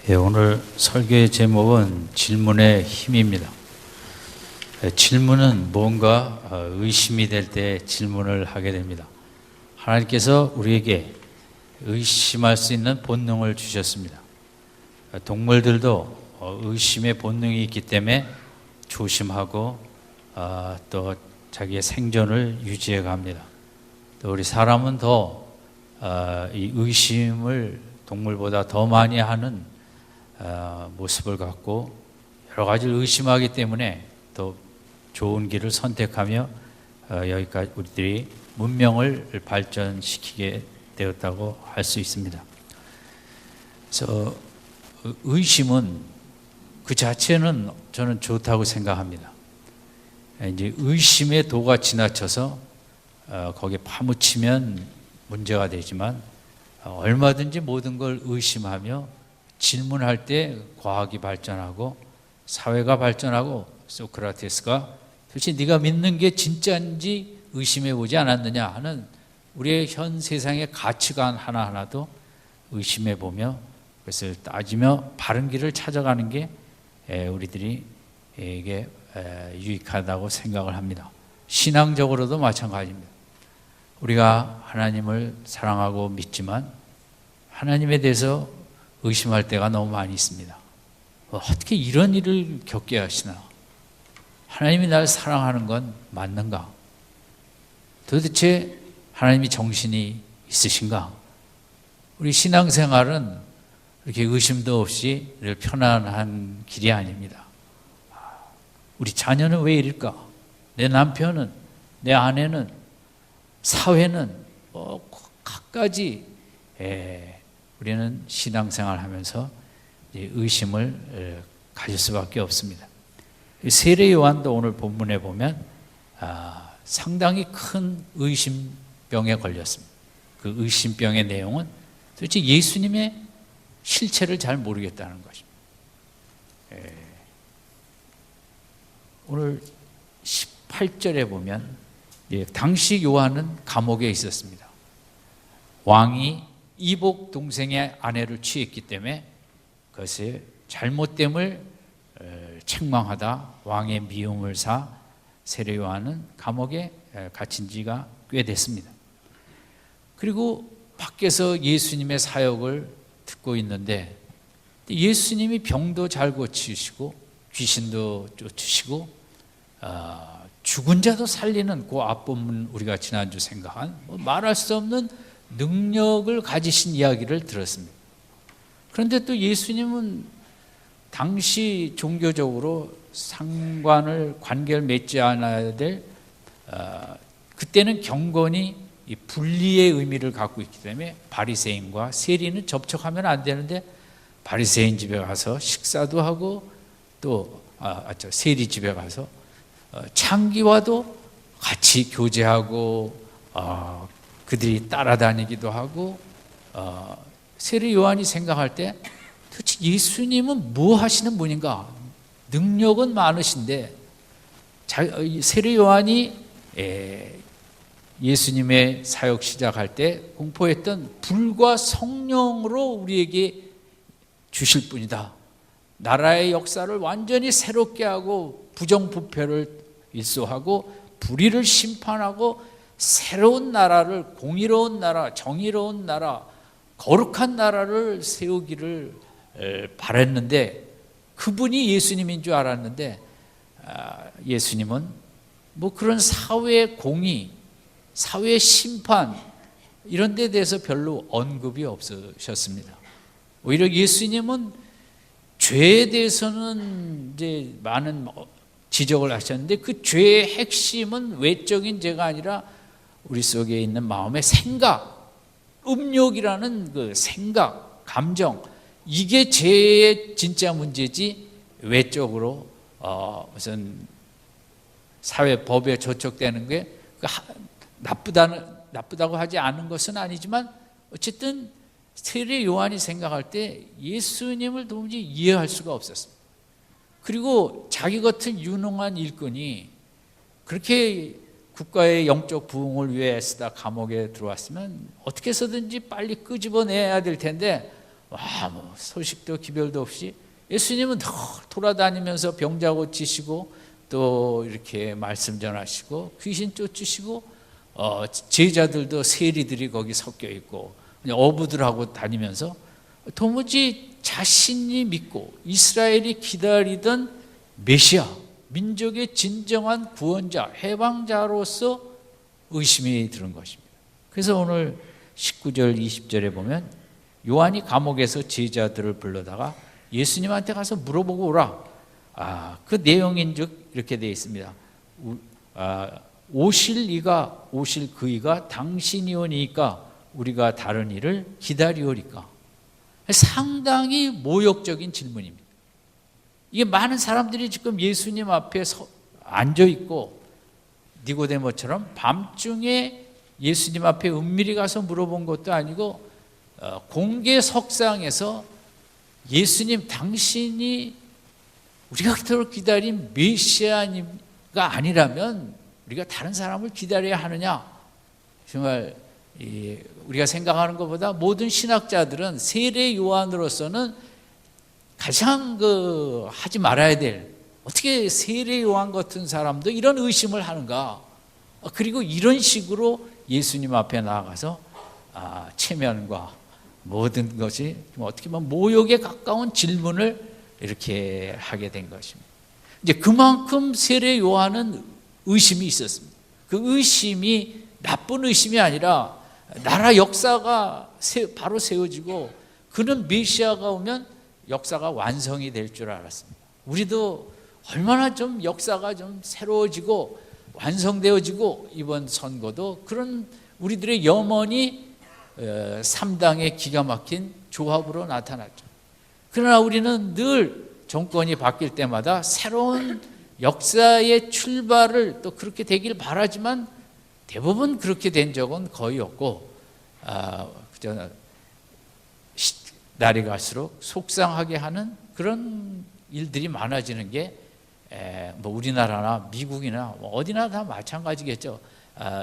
오늘 설교의 제목은 질문의 힘입니다. 질문은 뭔가 의심이 될 때 질문을 하게 됩니다. 하나님께서 우리에게 의심할 수 있는 본능을 주셨습니다. 동물들도 의심의 본능이 있기 때문에 조심하고 또 자기의 생존을 유지해 갑니다. 또 우리 사람은 더 이 의심을 동물보다 더 많이 하는 모습을 갖고 여러 가지를 의심하기 때문에 더 좋은 길을 선택하며 여기까지 우리들이 문명을 발전시키게 되었다고 할 수 있습니다. 그래서 의심은 그 자체는 저는 좋다고 생각합니다. 이제 의심의 도가 지나쳐서 거기에 파묻히면 문제가 되지만 얼마든지 모든 걸 의심하며 질문할 때 과학이 발전하고 사회가 발전하고 소크라테스가 도대체 네가 믿는 게 진짜인지 의심해 보지 않았느냐 하는 우리의 현 세상의 가치관 하나하나도 의심해 보며 그것을 따지며 바른 길을 찾아가는 게 우리들에게 유익하다고 생각을 합니다. 신앙적으로도 마찬가지입니다. 우리가 하나님을 사랑하고 믿지만 하나님에 대해서 의심할 때가 너무 많이 있습니다. 어떻게 이런 일을 겪게 하시나? 하나님이 날 사랑하는 건 맞는가? 도대체 하나님이 정신이 있으신가? 우리 신앙생활은 이렇게 의심도 없이 편안한 길이 아닙니다. 우리 자녀는 왜 이럴까? 내 남편은, 내 아내는, 사회는 갖가지 우리는 신앙생활 하면서 의심을 가질 수밖에 없습니다. 세례 요한도 오늘 본문에 보면 상당히 큰 의심병에 걸렸습니다. 그 의심병의 내용은 도대체 예수님의 실체를 잘 모르겠다는 것입니다. 오늘 18절에 보면 당시 요한은 감옥에 있었습니다. 왕이 이복 동생의 아내를 취했기 때문에 그것의 잘못됨을 책망하다 왕의 미움을 사 세례 요한은 감옥에 갇힌 지가 꽤 됐습니다. 그리고 밖에서 예수님의 사역을 듣고 있는데 예수님이 병도 잘 고치시고 귀신도 쫓으시고 죽은 자도 살리는 그 앞부분 우리가 지난주 생각한 말할 수 없는 능력을 가지신 이야기를 들었습니다. 그런데 또 예수님은 당시 종교적으로 관계를 맺지 않아야 될 그때는 경건이 이 분리의 의미를 갖고 있기 때문에 바리새인과 세리는 접촉하면 안 되는데 바리새인 집에 가서 식사도 하고 또 세리 집에 가서 창기와도 같이 교제하고 그들이 따라다니기도 하고 세례 요한이 생각할 때 도대체 예수님은 뭐 하시는 분인가? 능력은 많으신데 세례 요한이 예수님의 사역 시작할 때 공포했던 불과 성령으로 우리에게 주실 분이다. 나라의 역사를 완전히 새롭게 하고 부정부패를 일소하고 불의를 심판하고 새로운 나라를 공의로운 나라, 정의로운 나라, 거룩한 나라를 세우기를 바랬는데 그분이 예수님인 줄 알았는데 예수님은 뭐 그런 사회의 공의, 사회의 심판 이런 데 대해서 별로 언급이 없으셨습니다. 오히려 예수님은 죄에 대해서는 이제 많은 지적을 하셨는데 그 죄의 핵심은 외적인 죄가 아니라 우리 속에 있는 마음의 생각, 음욕이라는 그 생각, 감정 이게 죄의 진짜 문제지 외적으로 무슨 사회 법에 저촉되는 게 나쁘다고 하지 않은 것은 아니지만 어쨌든 세례 요한이 생각할 때 예수님을 도무지 이해할 수가 없었습니다. 그리고 자기 같은 유능한 일꾼이 그렇게 국가의 영적 부흥을 위해 애쓰다 감옥에 들어왔으면 어떻게 해서든지 빨리 끄집어내야 될 텐데 뭐 소식도 기별도 없이 예수님은 돌아다니면서 병자 고치시고 또 이렇게 말씀 전하시고 귀신 쫓으시고 제자들도 세리들이 거기 섞여 있고 그냥 어부들하고 다니면서 도무지 자신이 믿고 이스라엘이 기다리던 메시아, 민족의 진정한 구원자, 해방자로서 의심이 드는 것입니다. 그래서 오늘 19절 20절에 보면 요한이 감옥에서 제자들을 불러다가 예수님한테 가서 물어보고 오라. 그 내용인즉 이렇게 되어 있습니다. 오실 그이가 당신이 오니까 우리가 다른 일을 기다리오리까. 상당히 모욕적인 질문입니다. 이게 많은 사람들이 지금 예수님 앞에 앉아 있고 니고데모처럼 밤중에 예수님 앞에 은밀히 가서 물어본 것도 아니고 공개 석상에서 예수님 당신이 우리가 그토록 기다린 메시아가 아니라면 우리가 다른 사람을 기다려야 하느냐. 정말 우리가 생각하는 것보다 모든 신학자들은 세례 요한으로서는 가장 하지 말아야 될, 어떻게 세례 요한 같은 사람도 이런 의심을 하는가. 그리고 이런 식으로 예수님 앞에 나아가서 체면과 모든 것이 어떻게 보면 모욕에 가까운 질문을 이렇게 하게 된 것입니다. 이제 그만큼 세례 요한은 의심이 있었습니다. 그 의심이 나쁜 의심이 아니라 나라 역사가 바로 세워지고 그는 메시아가 오면 역사가 완성이 될 줄 알았습니다. 우리도 얼마나 좀 역사가 좀 새로워지고 완성되어지고 이번 선거도 그런 우리들의 염원이 3당의 기가 막힌 조합으로 나타났죠. 그러나 우리는 늘 정권이 바뀔 때마다 새로운 역사의 출발을 또 그렇게 되길 바라지만 대부분 그렇게 된 적은 거의 없고 날이 갈수록 속상하게 하는 그런 일들이 많아지는 게 우리나라나 미국이나 어디나 다 마찬가지겠죠.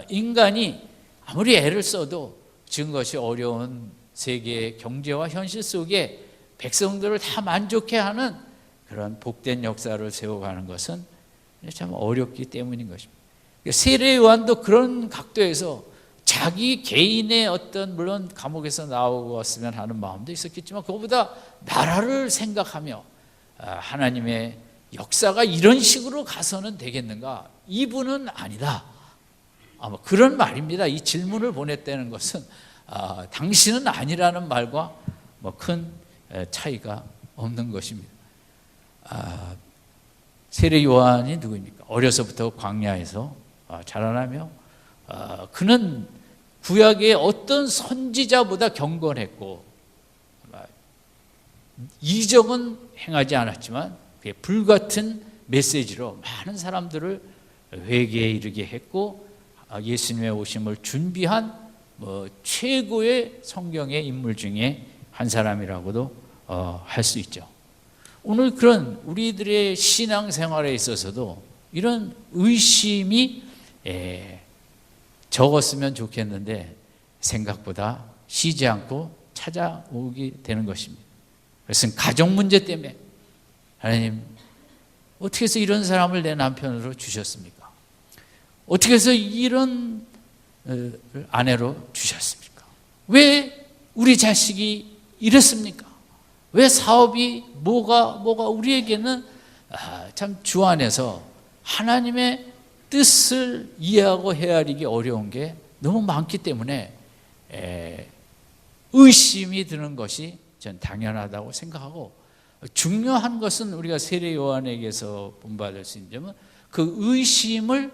인간이 아무리 애를 써도 지금 것이 어려운 세계의 경제와 현실 속에 백성들을 다 만족해 하는 그런 복된 역사를 세워가는 것은 참 어렵기 때문인 것입니다. 세례 요한도 그런 각도에서 자기 개인의 어떤 물론 감옥에서 나왔으면 하는 마음도 있었겠지만 그것보다 나라를 생각하며 하나님의 역사가 이런 식으로 가서는 되겠는가? 이분은 아니다. 아마 그런 말입니다. 이 질문을 보냈다는 것은 당신은 아니라는 말과 큰 차이가 없는 것입니다. 세례 요한이 누구입니까? 어려서부터 광야에서 자라나며 그는 구약의 어떤 선지자보다 경건했고 이적은 행하지 않았지만 그의 불같은 메시지로 많은 사람들을 회개에 이르게 했고 예수님의 오심을 준비한 최고의 성경의 인물 중에 한 사람이라고도 할 수 있죠. 오늘 그런 우리들의 신앙생활에 있어서도 이런 의심이 적었으면 좋겠는데 생각보다 쉬지 않고 찾아오게 되는 것입니다. 그것은 가정 문제 때문에 하나님 어떻게 해서 이런 사람을 내 남편으로 주셨습니까? 어떻게 해서 이런 아내로 주셨습니까? 왜 우리 자식이 이랬습니까? 왜 사업이 뭐가 우리에게는 참 주 안에서 하나님의 뜻을 이해하고 헤아리기 어려운 게 너무 많기 때문에 의심이 드는 것이 전 당연하다고 생각하고 중요한 것은 우리가 세례 요한에게서 본받을 수 있는 점은 그 의심을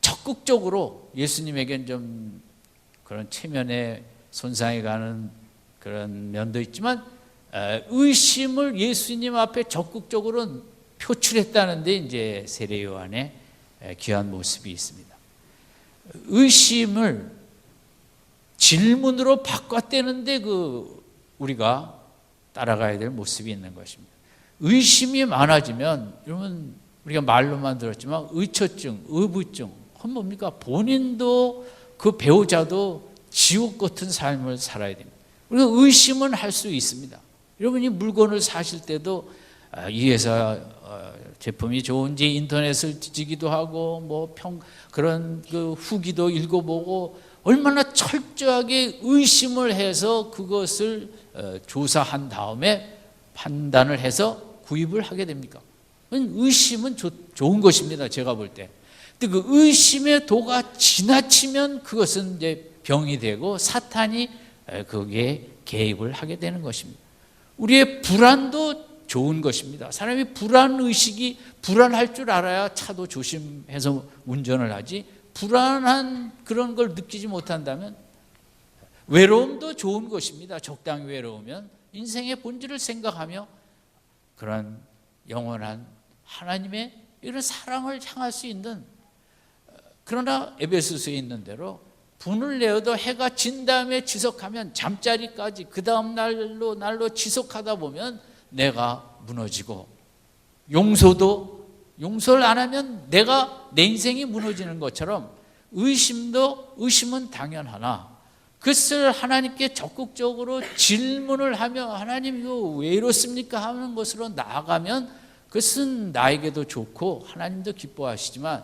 적극적으로 예수님에겐 좀 그런 체면에 손상이 가는 그런 면도 있지만 의심을 예수님 앞에 적극적으로 표출했다는 데 이제 세례 요한의 귀한 모습이 있습니다. 의심을 질문으로 바꿨다는데 우리가 따라가야 될 모습이 있는 것입니다. 의심이 많아지면 여러분 우리가 말로만 들었지만 의처증, 의부증, 그건 뭡니까? 본인도 그 배우자도 지옥 같은 삶을 살아야 됩니다. 우리가 의심은 할 수 있습니다. 여러분이 물건을 사실 때도 이 회사 제품이 좋은지 인터넷을 뒤지기도 하고 그런 그 후기도 읽어보고 얼마나 철저하게 의심을 해서 그것을 조사한 다음에 판단을 해서 구입을 하게 됩니까? 의심은 좋은 것입니다. 제가 볼 때. 근데 그 의심의 도가 지나치면 그것은 이제 병이 되고 사탄이 거기에 개입을 하게 되는 것입니다. 우리의 불안도 좋은 것입니다. 사람이 불안할 줄 알아야 차도 조심해서 운전을 하지, 불안한 그런 걸 느끼지 못한다면, 외로움도 좋은 것입니다. 적당히 외로우면 인생의 본질을 생각하며 그런 영원한 하나님의 이런 사랑을 향할 수 있는, 그러나 에베소서에 있는 대로 분을 내어도 해가 진 다음에 지속하면 잠자리까지 그 다음 날로 지속하다 보면 내가 무너지고, 용서를 안 하면 내 인생이 무너지는 것처럼 의심은 당연하나 그것을 하나님께 적극적으로 질문을 하며 하나님 이거 왜 이렇습니까 하는 것으로 나아가면 그것은 나에게도 좋고 하나님도 기뻐하시지만,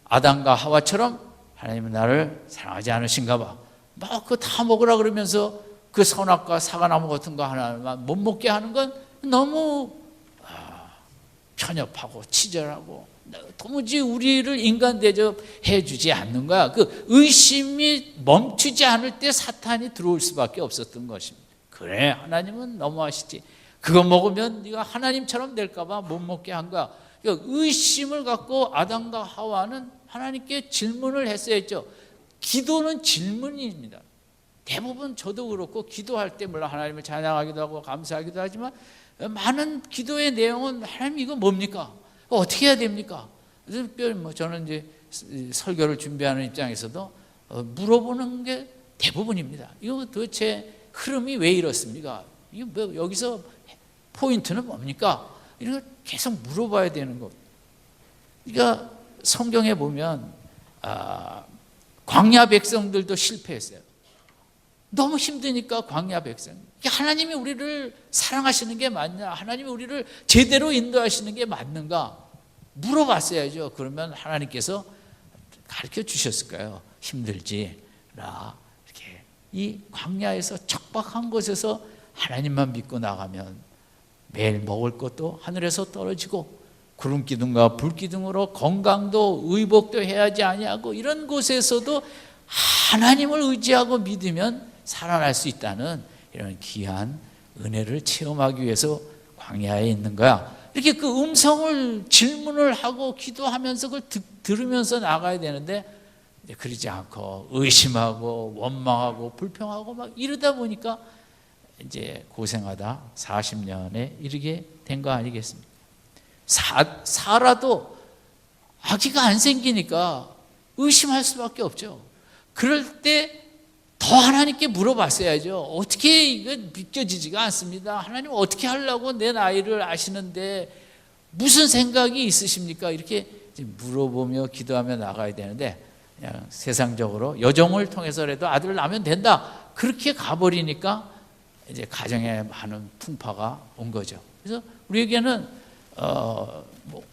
아담과 하와처럼 하나님은 나를 사랑하지 않으신가 봐, 그거 다 먹으라 그러면서 그 선악과 사과나무 같은 거 하나만 못 먹게 하는 건 너무 편협하고 치절하고 도무지 우리를 인간 대접해 주지 않는 거야. 그 의심이 멈추지 않을 때 사탄이 들어올 수밖에 없었던 것입니다. 그래, 하나님은 너무하시지, 그거 먹으면 네가 하나님처럼 될까 봐 못 먹게 한 거야. 그러니까 의심을 갖고 아담과 하와는 하나님께 질문을 했어야 했죠. 기도는 질문입니다. 대부분 저도 그렇고 기도할 때 물론 하나님을 찬양하기도 하고 감사하기도 하지만 많은 기도의 내용은 하나님 이거 뭡니까? 어떻게 해야 됩니까? 특별히 저는 이제 설교를 준비하는 입장에서도 물어보는 게 대부분입니다. 이거 도대체 흐름이 왜 이렇습니까? 이거 여기서 포인트는 뭡니까? 이런 걸 계속 물어봐야 되는 것. 그러니까 성경에 보면 광야 백성들도 실패했어요. 너무 힘드니까 광야 백성. 하나님이 우리를 사랑하시는 게 맞냐? 하나님이 우리를 제대로 인도하시는 게 맞는가? 물어봤어야죠. 그러면 하나님께서 가르쳐 주셨을까요? 힘들지라. 이렇게 이 광야에서 척박한 곳에서 하나님만 믿고 나가면 매일 먹을 것도 하늘에서 떨어지고 구름 기둥과 불 기둥으로 건강도 의복도 해야지 아니하고 이런 곳에서도 하나님을 의지하고 믿으면 살아날 수 있다는 이런 귀한 은혜를 체험하기 위해서 광야에 있는 거야. 이렇게 그 음성을 질문을 하고 기도하면서 그걸 들으면서 나가야 되는데 그러지 않고 의심하고 원망하고 불평하고 막 이러다 보니까 이제 고생하다 40년에 이르게 된 거 아니겠습니까? 사라도 아기가 안 생기니까 의심할 수밖에 없죠. 그럴 때 더 하나님께 물어봤어야죠. 어떻게 이거 믿겨지지가 않습니다. 하나님 어떻게 하려고 내 나이를 아시는데 무슨 생각이 있으십니까? 이렇게 물어보며 기도하며 나가야 되는데 그냥 세상적으로 여종을 통해서라도 아들을 낳으면 된다. 그렇게 가버리니까 이제 가정에 많은 풍파가 온 거죠. 그래서 우리에게는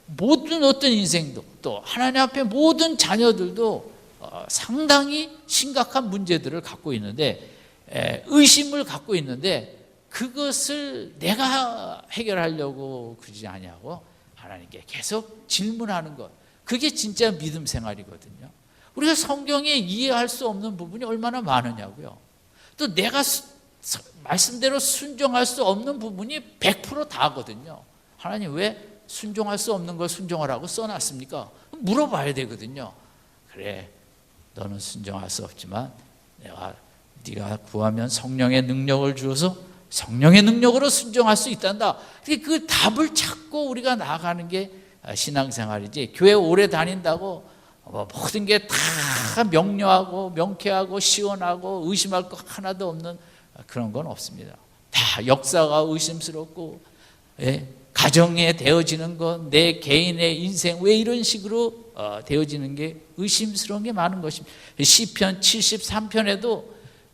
모든 어떤 인생도 또 하나님 앞에 모든 자녀들도 상당히 심각한 문제들을 갖고 있는데 의심을 갖고 있는데 그것을 내가 해결하려고 그러지 아니하고 하나님께 계속 질문하는 것, 그게 진짜 믿음 생활이거든요. 우리가 성경에 이해할 수 없는 부분이 얼마나 많으냐고요. 또 내가 말씀대로 순종할 수 없는 부분이 100% 다거든요. 하나님 왜 순종할 수 없는 걸 순종하라고 써놨습니까? 물어봐야 되거든요. 그래, 너는 순종할 수 없지만 네가 구하면 성령의 능력을 주어서 성령의 능력으로 순종할 수 있단다. 그 답을 찾고 우리가 나아가는 게 신앙생활이지, 교회 오래 다닌다고 모든 게 다 명료하고 명쾌하고 시원하고 의심할 거 하나도 없는 그런 건 없습니다. 다 역사가 의심스럽고 가정에 되어지는 건, 내 개인의 인생 왜 이런 식으로 되어지는 게 의심스러운 게 많은 것입니다. 시편 73편에도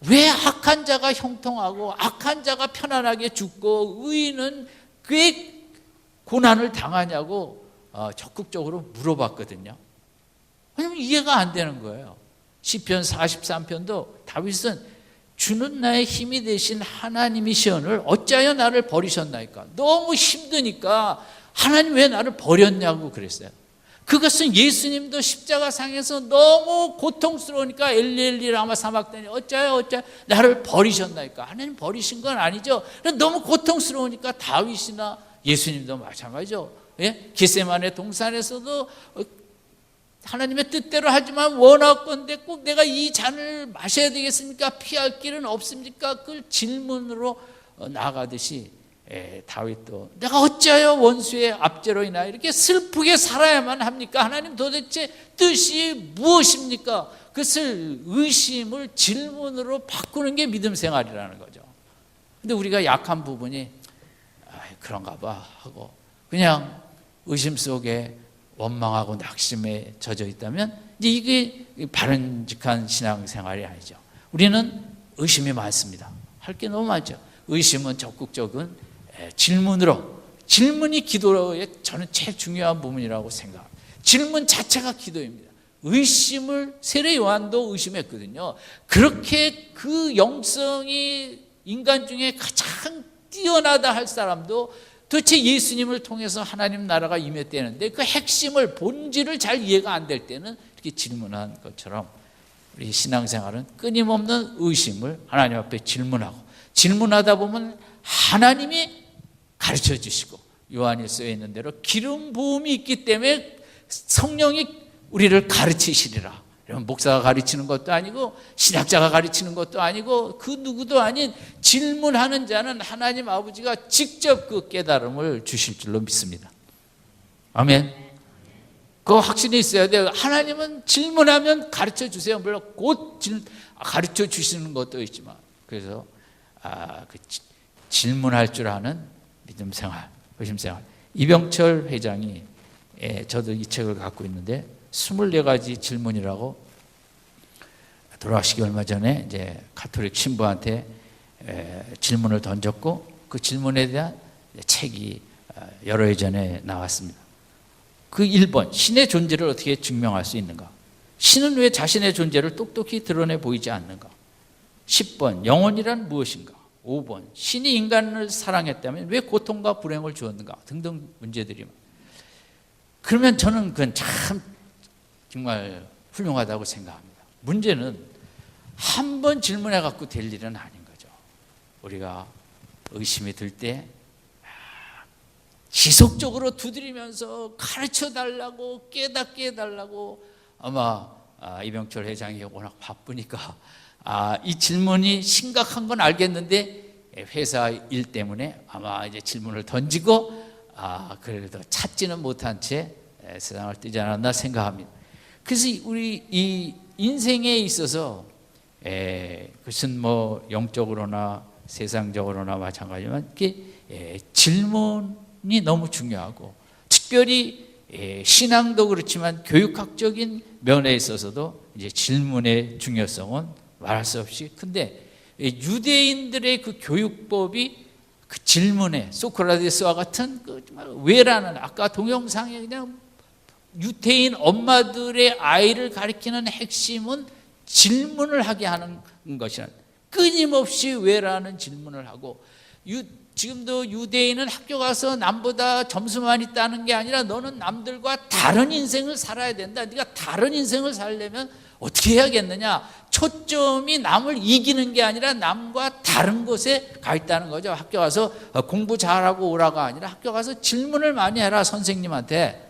왜 악한 자가 형통하고 악한 자가 편안하게 죽고 의인은 꽤 고난을 당하냐고 적극적으로 물어봤거든요. 왜냐면 이해가 안 되는 거예요. 시편 43편도 다윗은 주는 나의 힘이 되신 하나님이시오늘 어찌하여 나를 버리셨나이까. 너무 힘드니까 하나님 왜 나를 버렸냐고 그랬어요. 그것은 예수님도 십자가상에서 너무 고통스러우니까 엘리엘리 라마 사막다니 어찌하여 나를 버리셨나이까. 하나님 버리신 건 아니죠. 너무 고통스러우니까 다윗이나 예수님도 마찬가지죠. 예? 겟세마네 동산에서도 하나님의 뜻대로 하지만 원하건대 꼭 내가 이 잔을 마셔야 되겠습니까? 피할 길은 없습니까? 그 질문으로 나아가듯이 다윗도 내가 어찌하여 원수의 압제로 인하여 이렇게 슬프게 살아야만 합니까? 하나님 도대체 뜻이 무엇입니까? 그것을 의심을 질문으로 바꾸는 게 믿음 생활이라는 거죠. 근데 우리가 약한 부분이 그런가 봐 하고 그냥 의심 속에 원망하고 낙심에 젖어 있다면 이제 이게 바른직한 신앙생활이 아니죠. 우리는 의심이 많습니다. 할 게 너무 많죠. 의심은 적극적인 질문이 기도의 저는 제일 중요한 부분이라고 생각합니다. 질문 자체가 기도입니다. 의심을 세례 요한도 의심했거든요. 그렇게 그 영성이 인간 중에 가장 뛰어나다 할 사람도 도대체 예수님을 통해서 하나님 나라가 임했다는데 그 핵심을 본질을 잘 이해가 안 될 때는 이렇게 질문한 것처럼 우리 신앙생활은 끊임없는 의심을 하나님 앞에 질문하다 보면 하나님이 가르쳐 주시고 요한일서에 있는 대로 기름 부음이 있기 때문에 성령이 우리를 가르치시리라. 목사가 가르치는 것도 아니고 신학자가 가르치는 것도 아니고 그 누구도 아닌 질문하는 자는 하나님 아버지가 직접 그 깨달음을 주실 줄로 믿습니다. 아멘. 그 확신이 있어야 돼요. 하나님은 질문하면 가르쳐 주세요. 물론 곧 가르쳐 주시는 것도 있지만 그래서 그 질문할 줄 아는 믿음 생활, 의심 생활. 이병철 회장이 저도 이 책을 갖고 있는데 24가지 질문이라고 돌아가시기 얼마 전에 이제 가톨릭 신부한테 질문을 던졌고 그 질문에 대한 책이 여러 해 전에 나왔습니다. 그 1번, 신의 존재를 어떻게 증명할 수 있는가? 신은 왜 자신의 존재를 똑똑히 드러내 보이지 않는가? 10번, 영혼이란 무엇인가? 5번, 신이 인간을 사랑했다면 왜 고통과 불행을 주었는가? 등등 문제들이. 그러면 저는 그건 참 정말 훌륭하다고 생각합니다. 문제는 한 번 질문해 갖고 될 일은 아닌 거죠. 우리가 의심이 들 때 지속적으로 두드리면서 가르쳐 달라고 깨닫게 해달라고 아마 이병철 회장이 워낙 바쁘니까 이 질문이 심각한 건 알겠는데 회사 일 때문에 아마 이제 질문을 던지고 그래도 찾지는 못한 채 세상을 뜨지 않았나 생각합니다. 그래서 우리 이 인생에 있어서 그것은 뭐 영적으로나 세상적으로나 마찬가지지만 이게 질문이 너무 중요하고 특별히 신앙도 그렇지만 교육학적인 면에 있어서도 이제 질문의 중요성은 말할 수 없이 큰데 유대인들의 그 교육법이 그 질문에 소크라테스와 같은 그 왜라는 아까 동영상에 그냥 유태인 엄마들의 아이를 가리키는 핵심은 질문을 하게 하는 것이란 끊임없이 왜라는 질문을 하고 지금도 유대인은 학교 가서 남보다 점수만 있다는 게 아니라 너는 남들과 다른 인생을 살아야 된다. 네가 다른 인생을 살려면 어떻게 해야겠느냐. 초점이 남을 이기는 게 아니라 남과 다른 곳에 가 있다는 거죠. 학교 가서 공부 잘하고 오라가 아니라 학교 가서 질문을 많이 해라 선생님한테.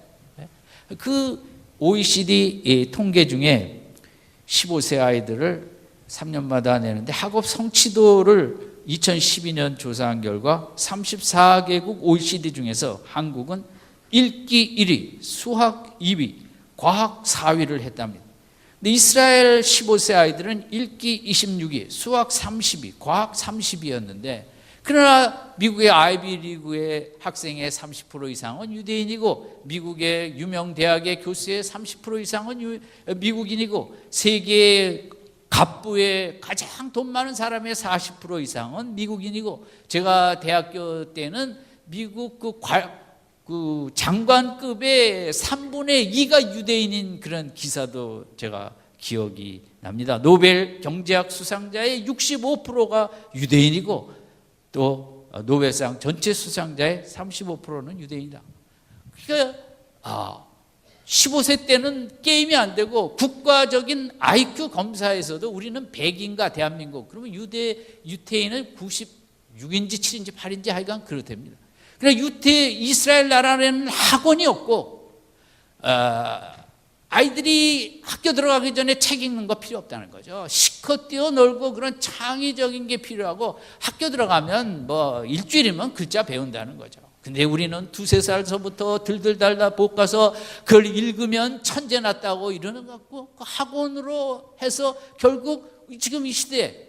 그 OECD 통계 중에 15세 아이들을 3년마다 내는데 학업 성취도를 2012년 조사한 결과 34개국 OECD 중에서 한국은 읽기 1위, 수학 2위, 과학 4위를 했답니다. 근데 이스라엘 15세 아이들은 읽기 26위, 수학 30위, 과학 30위였는데 그러나 미국의 아이비리그의 학생의 30% 이상은 유대인이고 미국의 유명 대학의 교수의 30% 이상은 미국인이고 세계의 갑부의 가장 돈 많은 사람의 40% 이상은 미국인이고, 제가 대학교 때는 미국 그 장관급의 3분의 2가 유대인인 그런 기사도 제가 기억이 납니다. 노벨 경제학 수상자의 65%가 유대인이고, 또 노벨상 전체 수상자의 35%는 유대인이다. 그러니까 15세 때는 게임이 안 되고, 국가적인 IQ 검사에서도 우리는 100인가 대한민국, 그러면 유태인은 96인지 7인지 8인지 하여간 그렇답니다. 그러니까 이스라엘 나라에는 학원이 없고, 아이들이 학교 들어가기 전에 책 읽는 거 필요 없다는 거죠. 실컷 뛰어놀고 그런 창의적인 게 필요하고, 학교 들어가면 뭐 일주일이면 글자 배운다는 거죠. 근데 우리는 2~3살서부터 들들 달다 볶아서 그걸 읽으면 천재 났다고 이러는 것 같고, 그 학원으로 해서 결국 지금 이 시대에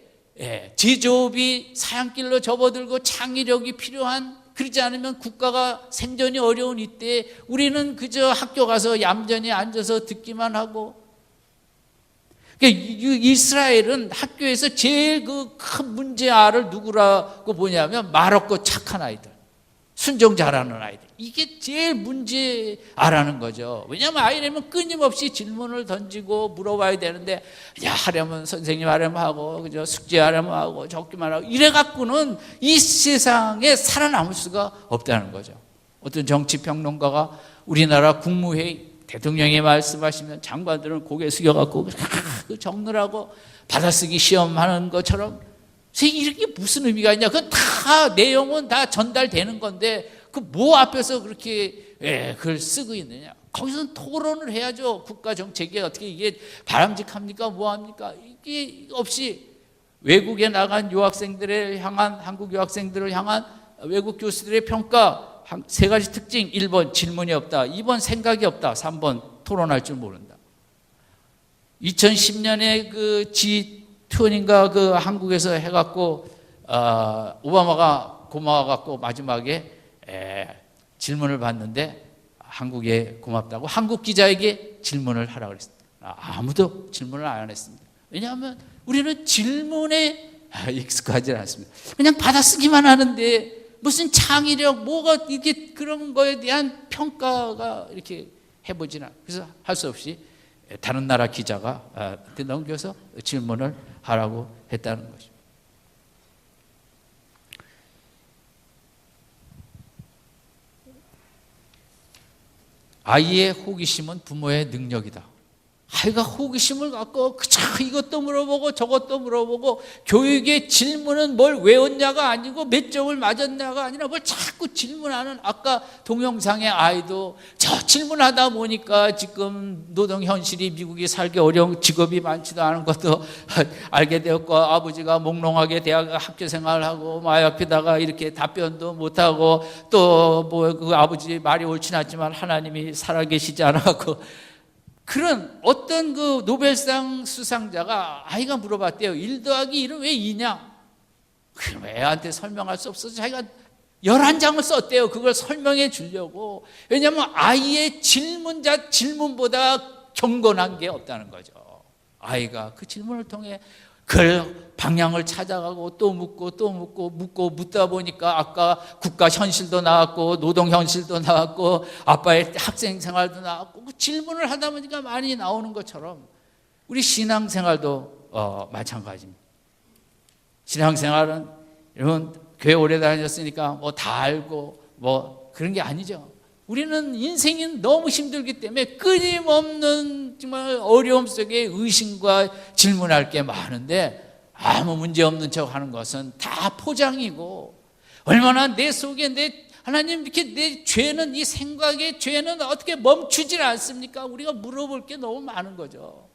제조업이 사양길로 접어들고 창의력이 필요한, 그러지 않으면 국가가 생존이 어려운 이때에 우리는 그저 학교 가서 얌전히 앉아서 듣기만 하고. 그러니까 이스라엘은 학교에서 제일 그 큰 문제아를 누구라고 보냐면 말없고 착한 아이들, 순종 잘하는 아이들, 이게 제일 문제아라는 거죠. 왜냐하면 아이라면 끊임없이 질문을 던지고 물어봐야 되는데, 야, 하려면 선생님 하려면 하고, 그죠, 숙제하려면 하고, 적기만 하고, 이래 갖고는 이 세상에 살아남을 수가 없다는 거죠. 어떤 정치평론가가 우리나라 국무회의 대통령이 말씀하시면 장관들은 고개 숙여갖고 적느라고 받아쓰기 시험하는 것처럼, 이게 무슨 의미가 있냐? 그건 다 내용은 다 전달되는 건데 그 뭐 앞에서 그렇게 그걸 쓰고 있느냐? 거기서는 토론을 해야죠. 국가 정책이 어떻게 이게 바람직합니까? 뭐합니까? 이게 없이 외국에 나간 유학생들을 향한, 한국 유학생들을 향한 외국 교수들의 평가 3가지 특징: 1번 질문이 없다, 2번 생각이 없다, 3번 토론할 줄 모른다. 2010년에 그 G20인가 그 한국에서 해갖고 오바마가 고마워갖고 마지막에 질문을 받는데, 한국에 고맙다고 한국 기자에게 질문을 하라고 그랬습니다. 아무도 질문을 안 했습니다. 왜냐하면 우리는 질문에 익숙하지 않습니다. 그냥 받아쓰기만 하는데 무슨 창의력, 뭐가 이게 그런 거에 대한 평가가 이렇게 해보지는 않아요. 그래서 할 수 없이 다른 나라 기자가 넘겨서 질문을 하라고 했다는 것이죠. 아이의 호기심은 부모의 능력이다. 아이가 호기심을 갖고 그저 이것도 물어보고 저것도 물어보고, 교육의 질문은 뭘 외웠냐가 아니고 몇 점을 맞았냐가 아니라 뭘 자꾸 질문하는, 아까 동영상의 아이도 저 질문하다 보니까 지금 노동 현실이 미국이 살기 어려운, 직업이 많지도 않은 것도 알게 되었고, 아버지가 몽롱하게 대학 학교 생활을 하고 마약 피다가 이렇게 답변도 못하고, 또 뭐 그 아버지 말이 옳진 않지만 하나님이 살아계시지 않았고, 그런 어떤 그 노벨상 수상자가 아이가 물어봤대요. 1 더하기 1은 왜 2냐? 그럼 애한테 설명할 수 없어서 자기가 11장을 썼대요. 그걸 설명해 주려고. 왜냐하면 아이의 질문보다 경건한 게 없다는 거죠. 아이가 그 질문을 통해 그 방향을 찾아가고 또 묻고 묻다 보니까 아까 국가 현실도 나왔고 노동 현실도 나왔고 아빠의 학생 생활도 나왔고, 그 질문을 하다 보니까 많이 나오는 것처럼 우리 신앙생활도 마찬가지입니다. 신앙생활은 여러분 교회 오래 다녔으니까 뭐 다 알고 뭐 그런 게 아니죠. 우리는 인생이 너무 힘들기 때문에 끊임없는 정말 어려움 속에 의심과 질문할 게 많은데, 아무 문제 없는 척 하는 것은 다 포장이고, 얼마나 내 속에 하나님 이렇게 내 죄는, 이 생각의 죄는 어떻게 멈추질 않습니까? 우리가 물어볼 게 너무 많은 거죠.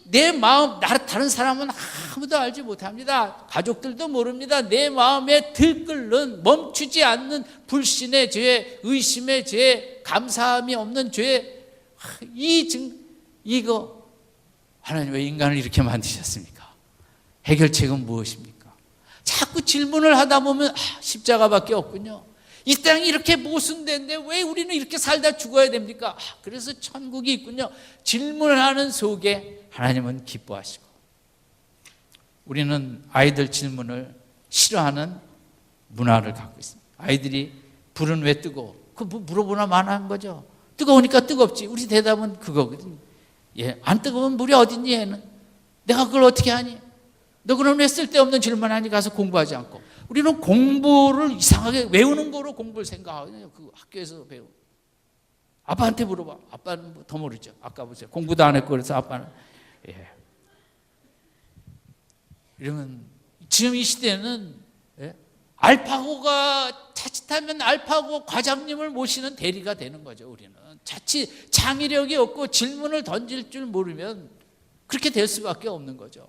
내 마음, 다른 사람은 아무도 알지 못합니다. 가족들도 모릅니다. 내 마음에 들끓는, 멈추지 않는 불신의 죄, 의심의 죄, 감사함이 없는 죄, 이거 하나님 왜 인간을 이렇게 만드셨습니까? 해결책은 무엇입니까? 자꾸 질문을 하다 보면 십자가밖에 없군요. 이 땅이 이렇게 모순된데 왜 우리는 이렇게 살다 죽어야 됩니까? 그래서 천국이 있군요. 질문을 하는 속에 하나님은 기뻐하시고, 우리는 아이들 질문을 싫어하는 문화를 갖고 있습니다. 아이들이 불은 왜 뜨거워? 그거 물어보나 마나한 거죠. 뜨거우니까 뜨겁지. 우리 대답은 그거거든요. 예, 안 뜨거운 물이 어딨니 얘는? 내가 그걸 어떻게 하니? 너 그럼 왜 쓸데없는 질문하니? 가서 공부하지 않고. 우리는 공부를 이상하게 외우는 거로 공부를 생각하거든요. 그 학교에서 배우. 아빠한테 물어봐. 아빠는 더 모르죠. 아까 보세요. 공부도 안 했고 그래서 아빠는. 예. 이러면 지금 이 시대는 예? 알파고가 자칫하면 알파고 과장님을 모시는 대리가 되는 거죠. 우리는 자칫 창의력이 없고 질문을 던질 줄 모르면 그렇게 될 수밖에 없는 거죠.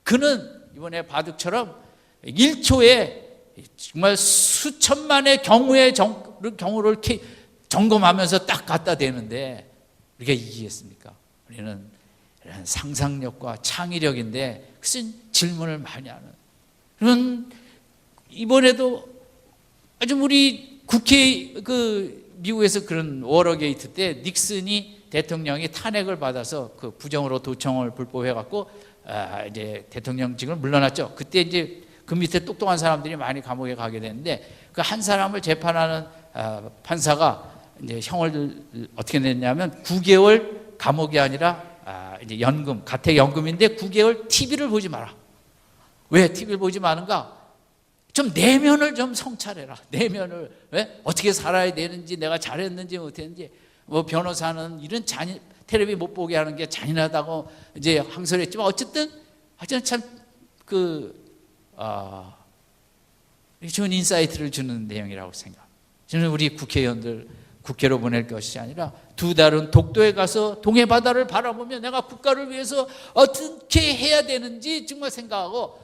그는 이번에 바둑처럼 1초에 정말 수천만의 경우를 점검하면서 딱 갖다 대는데 우리가 이기겠습니까? 우리는 이런 상상력과 창의력인데 그것은 질문을 많이 하는. 그런 이번에도 아주 우리 국회 미국에서 그런 워러게이트 때 닉슨이 대통령이 탄핵을 받아서 그 부정으로 도청을 불법해 갖고 이제 대통령직을 물러났죠. 그때 이제 그 밑에 똑똑한 사람들이 많이 감옥에 가게 됐는데 그 한 사람을 재판하는 판사가 이제 형을 어떻게 냈냐면 9개월 감옥이 아니라 이제 연금, 가택연금인데 9개월 TV를 보지 마라. 왜 TV를 보지 마는가? 좀 내면을 좀 성찰해라. 내면을 왜? 어떻게 살아야 되는지, 내가 잘했는지 못했는지. 뭐 변호사는 이런 텔레비 못 보게 하는 게 잔인하다고 이제 항소했지만 어쨌든 참 좋은 인사이트를 주는 내용이라고 생각합니다. 저는 우리 국회의원들 국회로 보낼 것이 아니라 2달은 독도에 가서 동해 바다를 바라보며 내가 국가를 위해서 어떻게 해야 되는지 정말 생각하고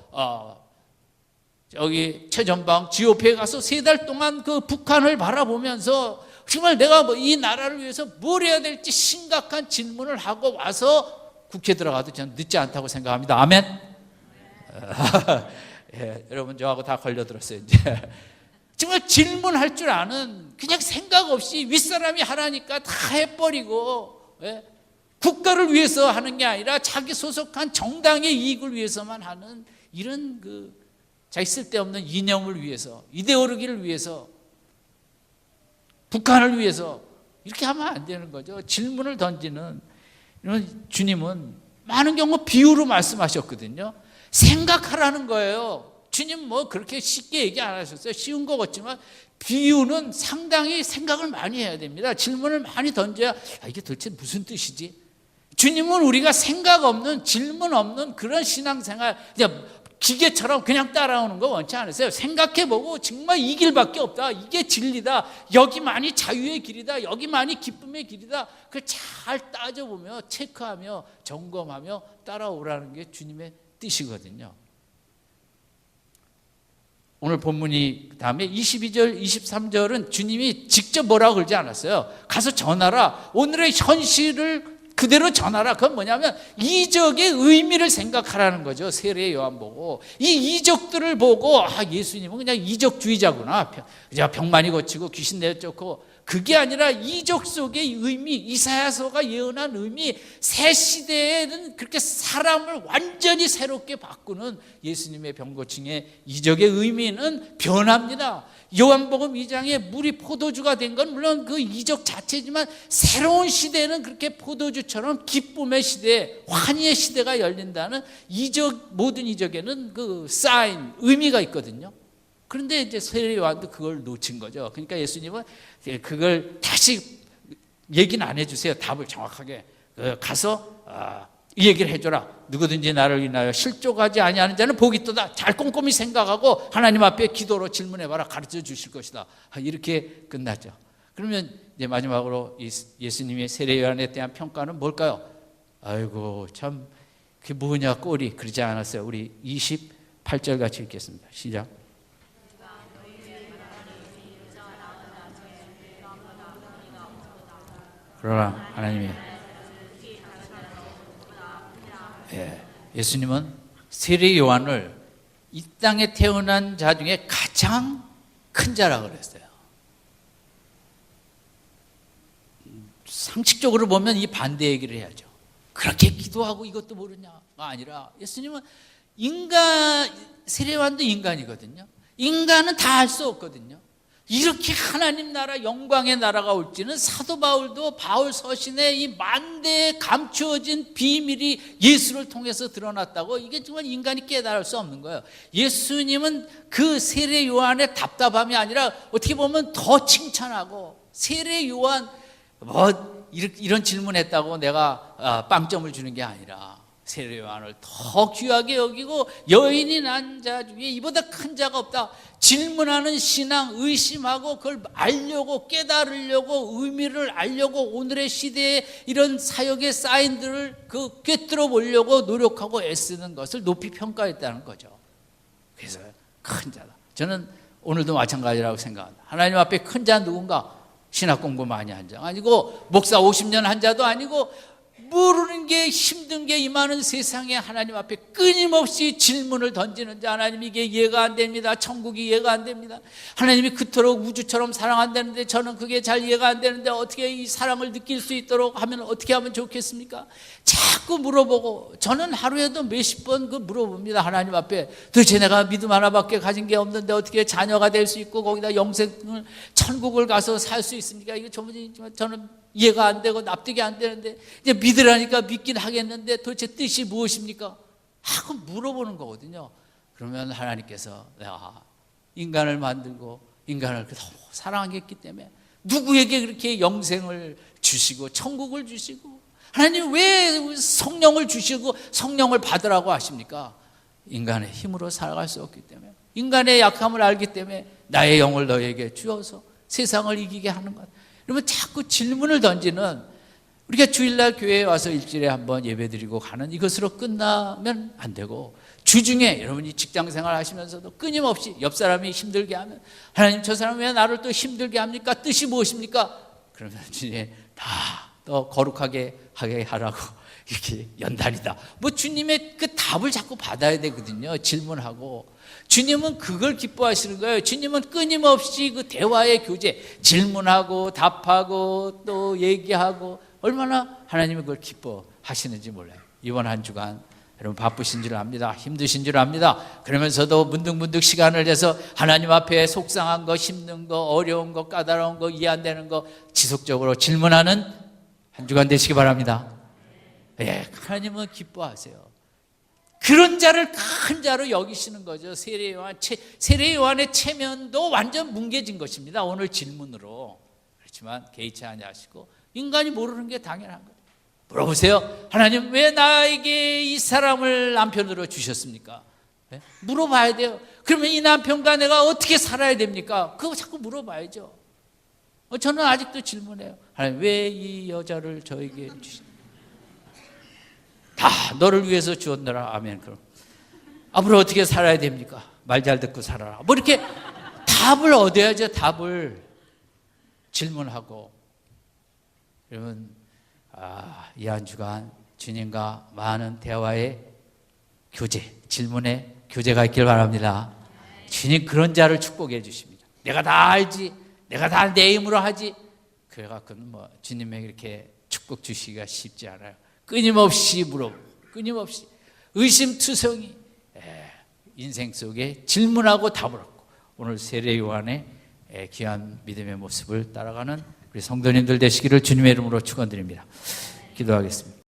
저기 최전방 GOP에 가서 3달 동안 그 북한을 바라보면서 정말 내가 이 나라를 위해서 뭘 해야 될지 심각한 질문을 하고 와서 국회 들어가도 저는 늦지 않다고 생각합니다. 아멘. 예, 여러분 저하고 다 걸려들었어요. 이제 정말 질문할 줄 아는 그냥 생각 없이 윗사람이 하라니까 다 해버리고 예? 국가를 위해서 하는 게 아니라 자기 소속한 정당의 이익을 위해서만 하는 이런 자기 쓸데없는 이념을 위해서 이데올로기를 위해서 북한을 위해서 이렇게 하면 안 되는 거죠. 질문을 던지는 이런 주님은 많은 경우 비유로 말씀하셨거든요. 생각하라는 거예요. 주님 뭐 그렇게 쉽게 얘기 안 하셨어요. 쉬운 거 같지만 비유는 상당히 생각을 많이 해야 됩니다. 질문을 많이 던져야 이게 도대체 무슨 뜻이지? 주님은 우리가 생각 없는 질문 없는 그런 신앙생활 그냥 기계처럼 그냥 따라오는 거 원치 않으세요. 생각해보고 정말 이 길밖에 없다. 이게 진리다. 여기만이 자유의 길이다. 여기만이 기쁨의 길이다. 그걸 잘 따져보며 체크하며 점검하며 따라오라는 게 주님의 뜻이거든요. 오늘 본문이 다음에 22절, 23절은 주님이 직접 뭐라고 그러지 않았어요. 가서 전하라. 오늘의 현실을 그대로 전하라. 그건 뭐냐면 이적의 의미를 생각하라는 거죠. 세례 요한 보고 이 이적들을 보고 예수님은 그냥 이적주의자구나. 병 많이 고치고 귀신 내쫓고 그게 아니라 이적 속의 의미, 이사야서가 예언한 의미, 새 시대에는 그렇게 사람을 완전히 새롭게 바꾸는 예수님의 병고침의 이적의 의미는 변합니다. 요한복음 2장에 물이 포도주가 된 건 물론 그 이적 자체지만 새로운 시대는 그렇게 포도주처럼 기쁨의 시대, 환희의 시대가 열린다는 이적, 모든 이적에는 그 사인, 의미가 있거든요. 그런데 이제 세례 요한도 그걸 놓친 거죠. 그러니까 예수님은 그걸 다시 얘기는 안 해주세요. 답을 정확하게 가서 이 얘기를 해줘라. 누구든지 나를 인하여 실족하지 아니하는 자는 복이 있도다. 잘 꼼꼼히 생각하고 하나님 앞에 기도로 질문해봐라. 가르쳐 주실 것이다. 이렇게 끝나죠. 그러면 이제 마지막으로 예수님의 세례 요한에 대한 평가는 뭘까요? 아이고 참 그게 뭐냐 꼴이 그러지 않았어요. 우리 28절 같이 읽겠습니다. 시작. 그러나 하나님이 예수님은 세례 요한을 이 땅에 태어난 자 중에 가장 큰 자라고 그랬어요. 상식적으로 보면 이 반대 얘기를 해야죠. 그렇게 기도하고 이것도 모르냐가 아니라 예수님은 세례 요한도 인간이거든요. 인간은 다 할 수 없거든요. 이렇게 하나님 나라 영광의 나라가 올지는 사도 바울도 바울 서신에 이 만대에 감추어진 비밀이 예수를 통해서 드러났다고, 이게 정말 인간이 깨달을 수 없는 거예요. 예수님은 그 세례 요한의 답답함이 아니라 어떻게 보면 더 칭찬하고, 세례 요한 이런 질문했다고 내가 빵점을 주는 게 아니라 세례 요한을 더 귀하게 여기고, 여인이 난 자 중에 이보다 큰 자가 없다. 질문하는 신앙, 의심하고 그걸 알려고, 깨달으려고, 의미를 알려고 오늘의 시대에 이런 사역의 사인들을 꿰뚫어 보려고 노력하고 애쓰는 것을 높이 평가했다는 거죠. 그래서 큰 자다. 저는 오늘도 마찬가지라고 생각합니다. 하나님 앞에 큰 자 누군가? 신학 공부 많이 한 자 아니고, 목사 50년 한 자도 아니고, 모르는 게 힘든 게 임하는 세상에 하나님 앞에 끊임없이 질문을 던지는 자. 하나님, 이게 이해가 안 됩니다. 천국이 이해가 안 됩니다. 하나님이 그토록 우주처럼 사랑한다는데 저는 그게 잘 이해가 안 되는데 어떻게 이 사랑을 느낄 수 있도록 하면 어떻게 하면 좋겠습니까? 자꾸 물어보고, 저는 하루에도 몇십 번 물어봅니다. 하나님 앞에 도대체 내가 믿음 하나밖에 가진 게 없는데 어떻게 자녀가 될 수 있고 거기다 영생을, 천국을 가서 살 수 있습니까? 이게 저는 이해가 안 되고 납득이 안 되는데, 이제 믿으라니까 믿긴 하겠는데 도대체 뜻이 무엇입니까? 하고 물어보는 거거든요. 그러면 하나님께서 내가 인간을 만들고 인간을 너무 사랑했기 때문에 누구에게 그렇게 영생을 주시고 천국을 주시고, 하나님 왜 성령을 주시고 성령을 받으라고 하십니까? 인간의 힘으로 살아갈 수 없기 때문에, 인간의 약함을 알기 때문에 나의 영을 너에게 주어서 세상을 이기게 하는 것. 그러면 자꾸 질문을 던지는, 우리가 주일날 교회에 와서 일주일에 한번 예배드리고 가는 이것으로 끝나면 안 되고, 주중에 여러분이 직장생활 하시면서도 끊임없이 옆 사람이 힘들게 하면, 하나님 저 사람 왜 나를 또 힘들게 합니까? 뜻이 무엇입니까? 그러면 이제 다 더 거룩하게 하게 하라고 이렇게 연단이다. 주님의 그 답을 자꾸 받아야 되거든요. 질문하고. 주님은 그걸 기뻐하시는 거예요. 주님은 끊임없이 그 대화의 교제, 질문하고 답하고 또 얘기하고, 얼마나 하나님은 그걸 기뻐하시는지 몰라요. 이번 한 주간 여러분 바쁘신 줄 압니다. 힘드신 줄 압니다. 그러면서도 문득문득 시간을 내서 하나님 앞에 속상한 거, 힘든 거, 어려운 거, 까다로운 거, 이해 안 되는 거 지속적으로 질문하는 한 주간 되시기 바랍니다. 예, 하나님은 기뻐하세요. 그런 자를 큰 자로 여기시는 거죠. 세례 요한의 체면도 완전 뭉개진 것입니다. 오늘 질문으로. 그렇지만 개의치 아니하시고, 인간이 모르는 게 당연한 거예요. 물어보세요. 하나님 왜 나에게 이 사람을 남편으로 주셨습니까? 네? 물어봐야 돼요. 그러면 이 남편과 내가 어떻게 살아야 됩니까? 그거 자꾸 물어봐야죠. 저는 아직도 질문해요. 하나님 왜 이 여자를 저에게 주셨습니까? 다 너를 위해서 주었노라. 아멘. 그럼 앞으로 어떻게 살아야 됩니까? 말 잘 듣고 살아라. 이렇게 답을 얻어야죠. 답을 질문하고. 여러분, 이 한 주간 주님과 많은 대화의 교제, 질문의 교제가 있길 바랍니다. 주님 그런 자를 축복해 주십니다. 내가 다 알지, 내가 다 내 힘으로 하지. 그래갖고는 주님에게 이렇게 축복 주시기가 쉽지 않아요. 끊임없이 물어보고, 끊임없이 의심투성이, 인생 속에 질문하고 답을 얻고, 오늘 세례 요한의 귀한 믿음의 모습을 따라가는 우리 성도님들 되시기를 주님의 이름으로 축원드립니다. 기도하겠습니다.